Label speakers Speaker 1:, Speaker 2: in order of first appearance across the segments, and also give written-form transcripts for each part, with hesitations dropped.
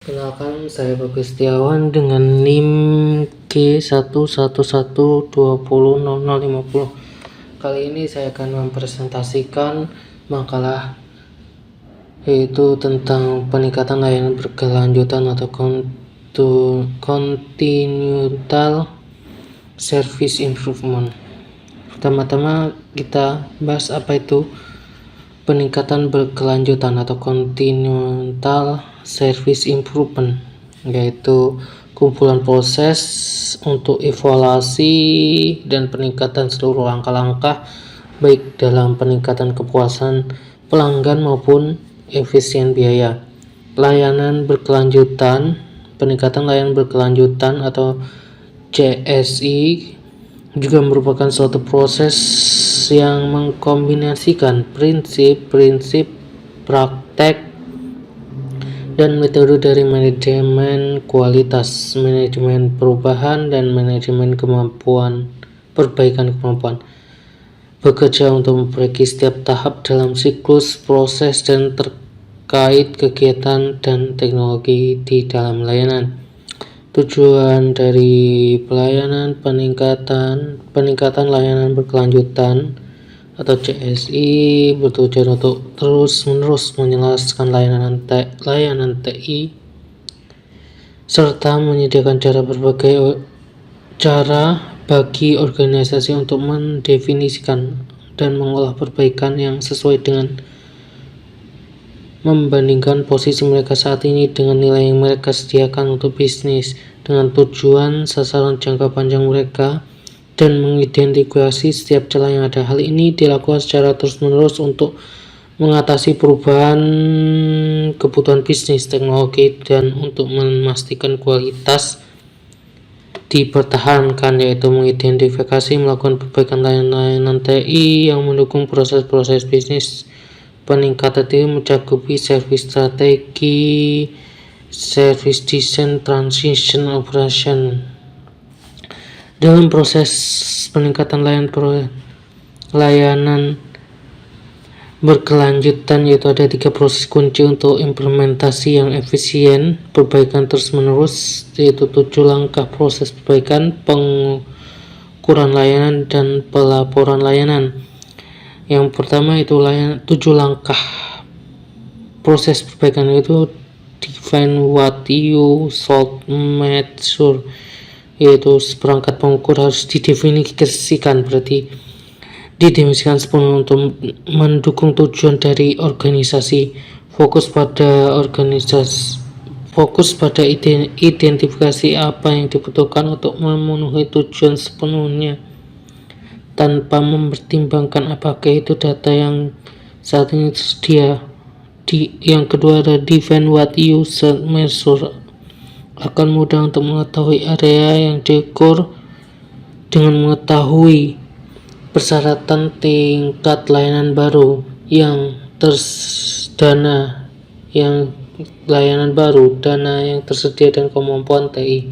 Speaker 1: Kenalkan, saya Bagus Setiawan dengan NIM G111200050. Kali ini saya akan mempresentasikan makalah yaitu tentang peningkatan layanan berkelanjutan atau continual service improvement. Pertama-tama kita bahas apa itu peningkatan berkelanjutan atau continual service improvement, yaitu kumpulan proses untuk evaluasi dan peningkatan seluruh langkah-langkah baik dalam peningkatan kepuasan pelanggan maupun efisien biaya. Layanan berkelanjutan, peningkatan layanan berkelanjutan atau CSI juga merupakan suatu proses yang mengkombinasikan prinsip-prinsip, praktek, dan metode dari manajemen kualitas, manajemen perubahan, dan manajemen perbaikan kemampuan. Bekerja untuk memperbaiki setiap tahap dalam siklus proses dan terkait kegiatan dan teknologi di dalam layanan. Tujuan dari pelayanan peningkatan layanan berkelanjutan atau CSI bertujuan untuk terus-menerus menjelaskan layanan TI serta menyediakan cara bagi organisasi untuk mendefinisikan dan mengolah perbaikan yang sesuai dengan membandingkan posisi mereka saat ini dengan nilai yang mereka sediakan untuk bisnis dengan tujuan sasaran jangka panjang mereka dan mengidentifikasi setiap celah yang ada. Hal ini dilakukan secara terus-menerus untuk mengatasi perubahan kebutuhan bisnis, teknologi, dan untuk memastikan kualitas dipertahankan, yaitu mengidentifikasi melakukan perbaikan layanan TI yang mendukung proses-proses bisnis. Peningkatan itu mencakupi service strategi, service design, transition, operation. Dalam proses peningkatan layanan berkelanjutan, yaitu ada 3 proses kunci untuk implementasi yang efisien, perbaikan terus-menerus, yaitu 7 langkah proses perbaikan, pengukuran layanan, dan pelaporan layanan. Yang pertama itu 7 langkah proses perbaikan, yaitu define what you should measure, yaitu seperangkat pengukur harus didefinisikan, berarti didefinisikan sepenuhnya untuk mendukung tujuan dari organisasi. Fokus pada identifikasi apa yang dibutuhkan untuk memenuhi tujuan sepenuhnya tanpa mempertimbangkan apakah itu data yang saat ini tersedia. Yang kedua adalah define what you should measure. Akan mudah untuk mengetahui area yang diukur dengan mengetahui persyaratan tingkat layanan baru yang dana yang tersedia dan kemampuan TI.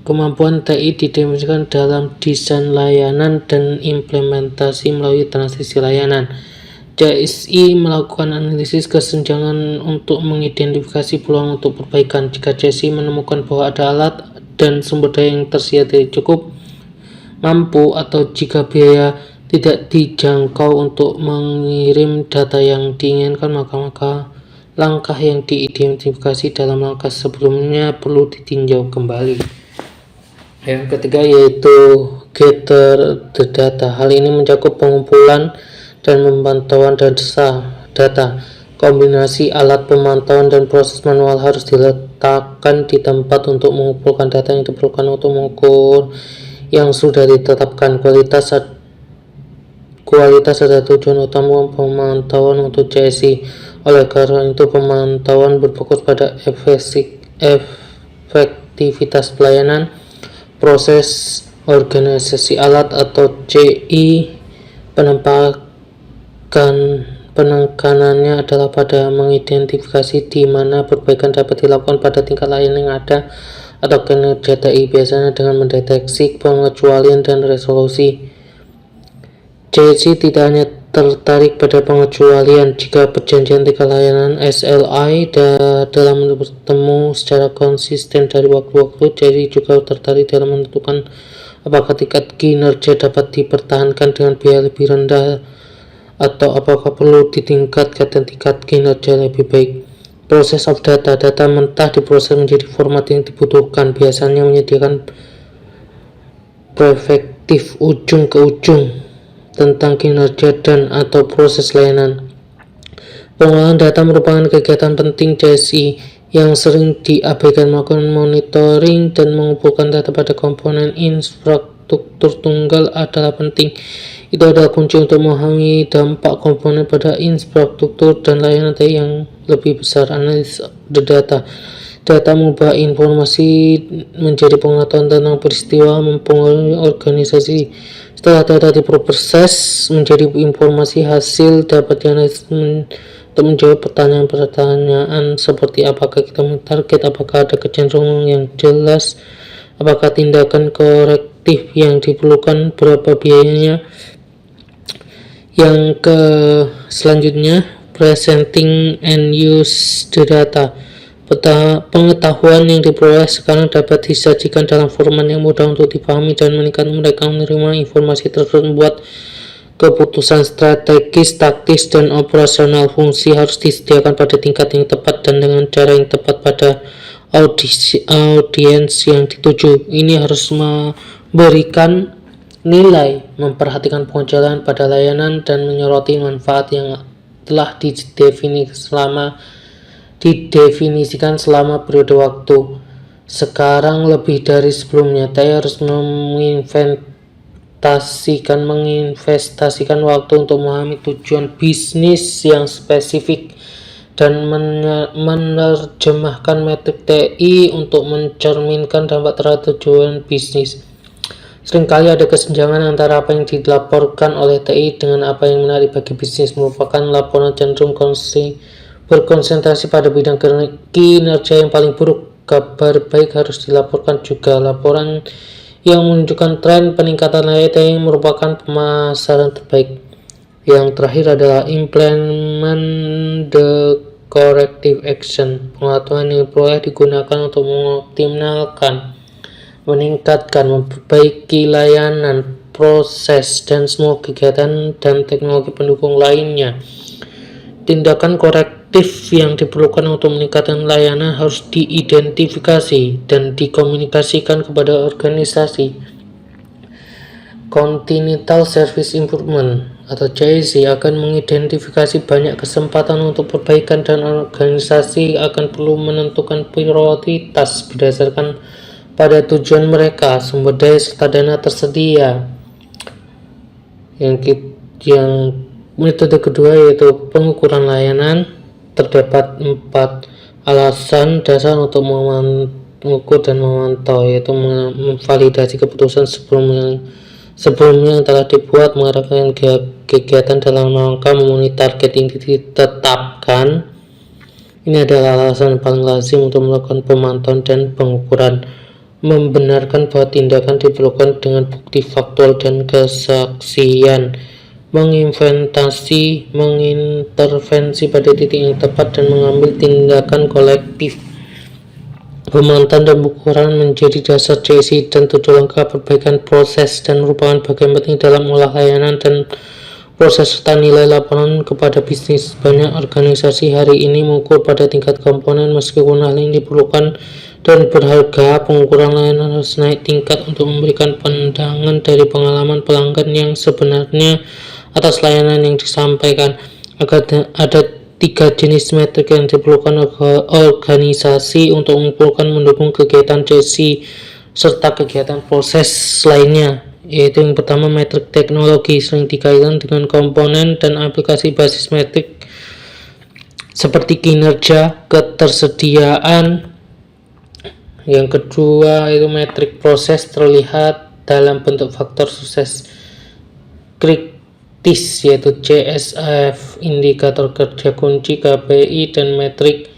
Speaker 1: Kemampuan TI didefinisikan dalam desain layanan dan implementasi melalui transisi layanan. CSI melakukan analisis kesenjangan untuk mengidentifikasi peluang untuk perbaikan. Jika CSI menemukan bahwa ada alat dan sumber daya yang tersedia tidak cukup mampu, atau jika biaya tidak dijangkau untuk mengirim data yang diinginkan, maka langkah yang diidentifikasi dalam langkah sebelumnya perlu ditinjau kembali. Yang ketiga yaitu gather the data. Hal ini mencakup pengumpulan dan pemantauan data. Kombinasi alat pemantauan dan proses manual harus diletakkan di tempat untuk mengumpulkan data yang diperlukan untuk mengukur yang sudah ditetapkan. Kualitas adalah tujuan utama pemantauan untuk CSI. Oleh karena itu, pemantauan berfokus pada efektivitas pelayanan, proses organisasi alat atau CI. Penekanannya adalah pada mengidentifikasi di mana perbaikan dapat dilakukan pada tingkat layanan yang ada atau kinerja TI, biasanya dengan mendeteksi pengecualian dan resolusi. CSI tidak hanya tertarik pada pengecualian jika perjanjian tiga layanan SLI dalam bertemu secara konsisten dari waktu-waktu, jadi juga tertarik dalam menentukan apakah tingkat kinerja dapat dipertahankan dengan biaya lebih rendah atau apakah perlu ditingkatkan dan tingkat kinerja lebih baik. Proses of data mentah diproses menjadi format yang dibutuhkan, biasanya menyediakan perspektif ujung ke ujung tentang kinerja dan atau proses layanan. Pengolahan data merupakan kegiatan penting JSI yang sering diabaikan. Melakukan monitoring dan mengumpulkan data pada komponen infrastruktur tunggal adalah penting. Itu adalah kunci untuk memahami dampak komponen pada infrastruktur dan layanan yang lebih besar. Analisis data mengubah informasi menjadi pengetahuan tentang peristiwa mempengaruhi organisasi. Setelah data diproses menjadi informasi, hasil dapat dianalisis untuk menjawab pertanyaan-pertanyaan seperti apakah kita mentarget, apakah ada kecenderungan yang jelas, apakah tindakan korektif yang diperlukan, berapa biayanya. Yang selanjutnya, presenting and use the data. Pengetahuan yang diperoleh sekarang dapat disajikan dalam format yang mudah untuk dipahami dan meningkatkan mereka menerima informasi tersebut. Membuat keputusan strategis, taktis, dan operasional. Fungsi harus disediakan pada tingkat yang tepat dan dengan cara yang tepat pada audiens yang dituju. Ini harus memberikan nilai, memperhatikan pengecualian pada layanan, dan menyoroti manfaat yang telah didefinisikan selama periode waktu sekarang lebih dari sebelumnya. TI harus menginvestasikan waktu untuk memahami tujuan bisnis yang spesifik dan menerjemahkan metrik TI untuk mencerminkan dampak terhadap tujuan bisnis. Seringkali ada kesenjangan antara apa yang dilaporkan oleh TI dengan apa yang menarik bagi bisnis. Merupakan laporan cenderung berkonsentrasi pada bidang kinerja yang paling buruk. Kabar baik harus dilaporkan juga. Laporan yang menunjukkan tren peningkatan nilai TI merupakan pemasaran terbaik. Yang terakhir adalah implement the corrective action. Pengetahuan yang diperoleh digunakan untuk mengoptimalkan, meningkatkan, memperbaiki layanan, proses, dan semua kegiatan dan teknologi pendukung lainnya. Tindakan korektif yang diperlukan untuk meningkatkan layanan harus diidentifikasi dan dikomunikasikan kepada organisasi. Continual Service Improvement atau CSI akan mengidentifikasi banyak kesempatan untuk perbaikan, dan organisasi akan perlu menentukan prioritas berdasarkan pada tujuan mereka, sumber daya, serta dana tersedia. Yang metode kedua yaitu pengukuran layanan. Terdapat 4 alasan dasar untuk mengukur dan memantau, yaitu memvalidasi keputusan sebelumnya yang telah dibuat, mengarahkan kegiatan dalam rangka memenuhi target yang ditetapkan. Ini adalah alasan paling lazim untuk melakukan pemantauan dan pengukuran. Membenarkan bahwa tindakan diperlukan dengan bukti faktual dan kesaksian. Mengintervensi pada titik yang tepat dan mengambil tindakan kolektif. Pemantauan dan pengukuran menjadi dasar CSI dan 7 langkah perbaikan proses dan merupakan bagian penting dalam olah layanan dan proses serta nilai laporan kepada bisnis. Banyak organisasi hari ini mengukur pada tingkat komponen. Meskipun hal ini diperlukan dan berharga, pengukuran layanan harus naik tingkat untuk memberikan pandangan dari pengalaman pelanggan yang sebenarnya atas layanan yang disampaikan. Ada 3 jenis metrik yang diperlukan organisasi untuk mengumpulkan mendukung kegiatan CSI serta kegiatan proses lainnya, yaitu yang pertama metrik teknologi, sering dikaitkan dengan komponen dan aplikasi basis metrik seperti kinerja, ketersediaan. Yang kedua itu metrik proses, terlihat dalam bentuk faktor sukses kritis yaitu CSF, indikator kerja kunci, KPI, dan metrik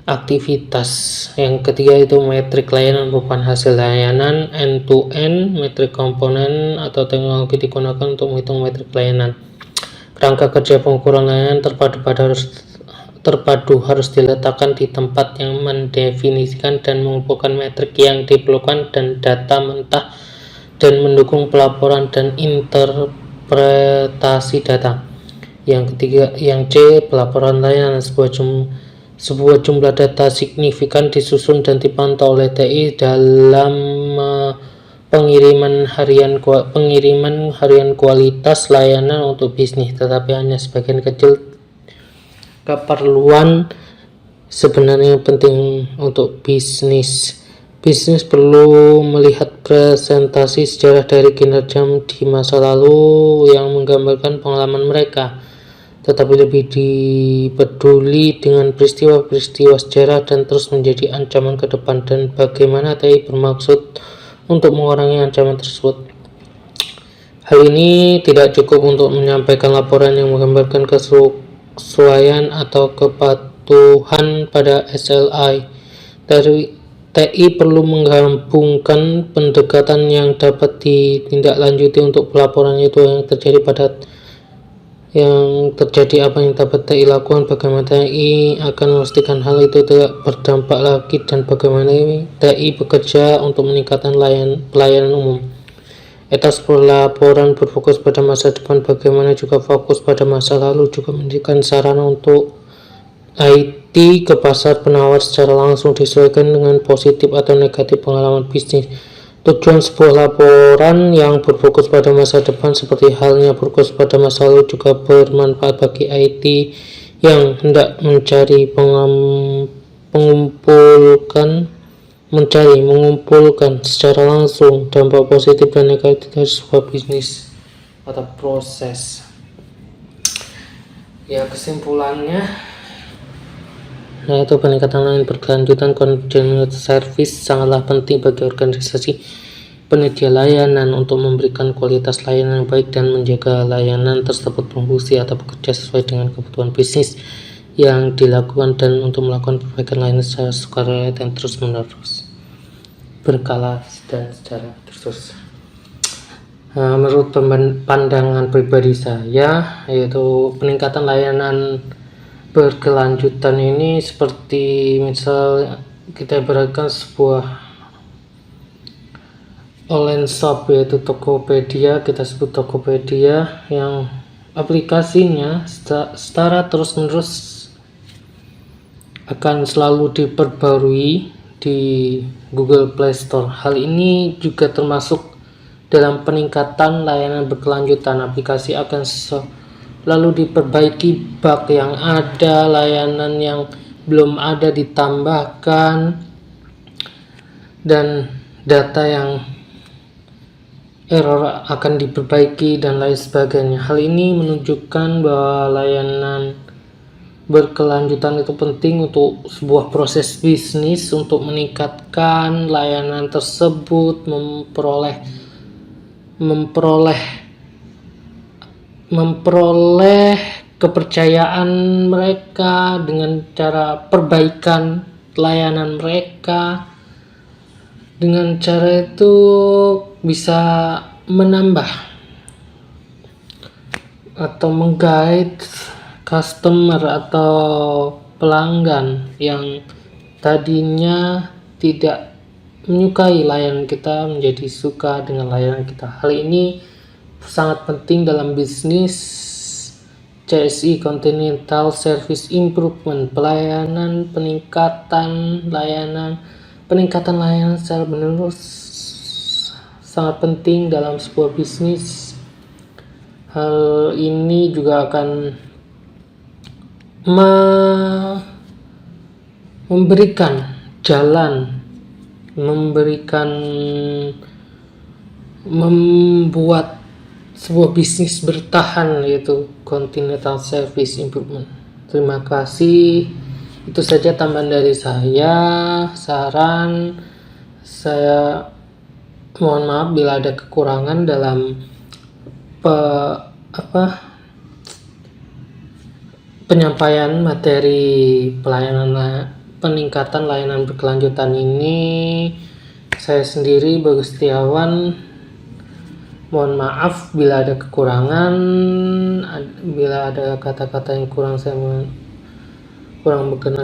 Speaker 1: aktivitas. Yang ketiga itu metrik layanan, merupakan hasil layanan end to end. Metrik komponen atau teknologi digunakan untuk menghitung metrik layanan. Kerangka kerja pengukuran layanan terpadu harus diletakkan di tempat yang mendefinisikan dan mengumpulkan metrik yang diperlukan dan data mentah dan mendukung pelaporan dan interpretasi data. Yang ketiga, yang C, pelaporan layanan. Sebuah jumlah data signifikan disusun dan dipantau oleh TI dalam pengiriman harian kualitas layanan untuk bisnis, tetapi hanya sebagian kecil keperluan sebenarnya penting untuk bisnis. Bisnis perlu melihat presentasi sejarah dari kinerja di masa lalu yang menggambarkan pengalaman mereka, tetapi lebih dipeduli dengan peristiwa-peristiwa sejarah dan terus menjadi ancaman ke depan, dan bagaimana TI bermaksud untuk mengurangi ancaman tersebut. Hal ini tidak cukup untuk menyampaikan laporan yang menggambarkan kesesuaian atau kepatuhan pada SLA. Dari TI perlu menggabungkan pendekatan yang dapat ditindaklanjuti untuk pelaporan itu yang terjadi apa yang dapat TI lakukan, bagaimana TI akan memastikan hal itu tidak berdampak lagi, dan bagaimana TI bekerja untuk meningkatkan pelayanan umum. Etos pelaporan berfokus pada masa depan, bagaimana juga fokus pada masa lalu, juga menjadikan sarana untuk IT ke pasar penawar secara langsung disesuaikan dengan positif atau negatif pengalaman bisnis. Tujuan sebuah laporan yang berfokus pada masa depan seperti halnya berfokus pada masa lalu juga bermanfaat bagi IT yang hendak mengumpulkan secara langsung dampak positif dan negatif dari sebuah bisnis atau proses. Ya, kesimpulannya, yaitu peningkatan layanan berkelanjutan continuous service sangatlah penting bagi organisasi penyedia layanan untuk memberikan kualitas layanan yang baik dan menjaga layanan tersebut berfungsi atau bekerja sesuai dengan kebutuhan bisnis yang dilakukan, dan untuk melakukan perbaikan layanan secara sukarela dan terus menerus, berkala dan secara terus. Menurut pandangan pribadi saya, yaitu peningkatan layanan berkelanjutan ini seperti misal kita ibaratkan sebuah online shop, yaitu Tokopedia, kita sebut Tokopedia, yang aplikasinya secara terus menerus akan selalu diperbarui di Google Play Store. Hal ini juga termasuk dalam peningkatan layanan berkelanjutan. Aplikasi akan lalu diperbaiki, bug yang ada, layanan yang belum ada ditambahkan, dan data yang error akan diperbaiki dan lain sebagainya. Hal ini menunjukkan bahwa layanan berkelanjutan itu penting untuk sebuah proses bisnis untuk meningkatkan layanan tersebut, memperoleh kepercayaan mereka dengan cara perbaikan layanan mereka. Dengan cara itu bisa menambah atau mengguide customer atau pelanggan yang tadinya tidak menyukai layanan kita menjadi suka dengan layanan kita. Hal ini sangat penting dalam bisnis CSI, Continental Service Improvement, peningkatan layanan secara menerus sangat penting dalam sebuah bisnis. Hal ini juga akan membuat sebuah bisnis bertahan, yaitu Continental Service Improvement. Terima kasih. Itu saja tambahan dari saya. Saran saya, mohon maaf bila ada kekurangan dalam penyampaian materi peningkatan layanan berkelanjutan ini. Saya sendiri, Bagus Setiawan, Mohon maaf bila ada kekurangan, bila ada kata-kata yang kurang berkenan